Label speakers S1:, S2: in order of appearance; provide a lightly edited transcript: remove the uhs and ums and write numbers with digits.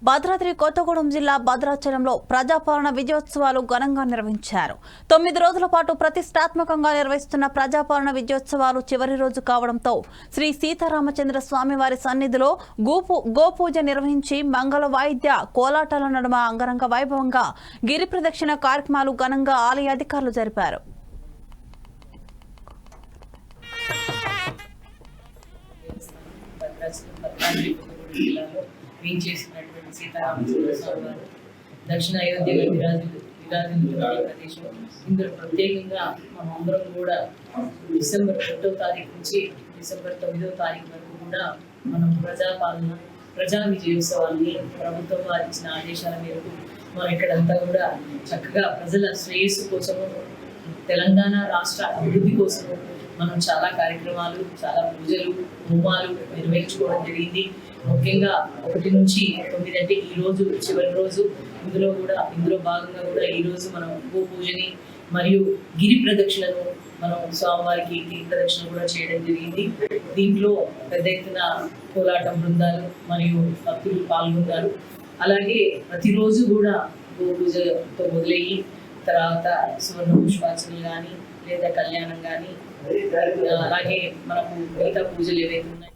S1: భద్రాద్రి కొత్తగూడెం జిల్లా భద్రాచలంలో ప్రజాపాలన విజయోత్సవాలు ఘనంగా నిర్వహించారు. 9 రోజుల పాటు ప్రతిష్టాత్మకంగా నిర్వహిస్తున్న ప్రజాపాలన విజయోత్సవాలు చివరి రోజు కావడంతో శ్రీ సీతారామచంద్ర స్వామి వారి సన్నిధిలో గోపూజ నిర్వహించి మంగళ వాయిద్య కోలాటాల నడుమ అంగరంగ వైభవంగా గిరి ప్రదక్షిణ కార్యక్రమాలు ఘనంగా ఆలయ అధికారులు జరిపారు.
S2: చేసినటువంటి సీతారామచంద్ర స్వామి వారు దక్షిణ అయోధ్యగా విరాజిల్లుతున్న ప్రదేశం. ఇందులో ప్రత్యేకంగా మనం అందరం కూడా డిసెంబర్ 1వ తారీఖు నుంచి డిసెంబర్ 9వ తారీఖు వరకు కూడా మనం ప్రజా విజయోత్సవాన్ని ప్రభుత్వం వారు ఇచ్చిన ఆదేశాల మేరకు మనం ఇక్కడంతా కూడా చక్కగా ప్రజల శ్రేయస్సు కోసము, తెలంగాణ రాష్ట్ర అభివృద్ధి కోసము మనం చాలా కార్యక్రమాలు, చాలా పూజలు, హోమాలు నిర్వహించుకోవడం జరిగింది. ముఖ్యంగా 1 నుంచి 9 అంటే ఈ రోజు చివరి రోజు. ఇందులో భాగంగా కూడా ఈ రోజు మనం గోపూజని మరియు గిరి ప్రదక్షిణను మనం స్వామివారికి గిరి ప్రదక్షిణ కూడా చేయడం జరిగింది. దీంట్లో పెద్ద ఎత్తున కోలాటం బృందాలు మరియు భక్తులు పాల్గొన్నారు. అలాగే ప్రతిరోజు కూడా గోపూజతో మొదలయ్యి తర్వాత సువర్ణ పుష్పార్చనలు కానీ లేదా కళ్యాణం కానీ అలాగే మనకు మిగతా పూజలు ఏవైతే ఉన్నాయి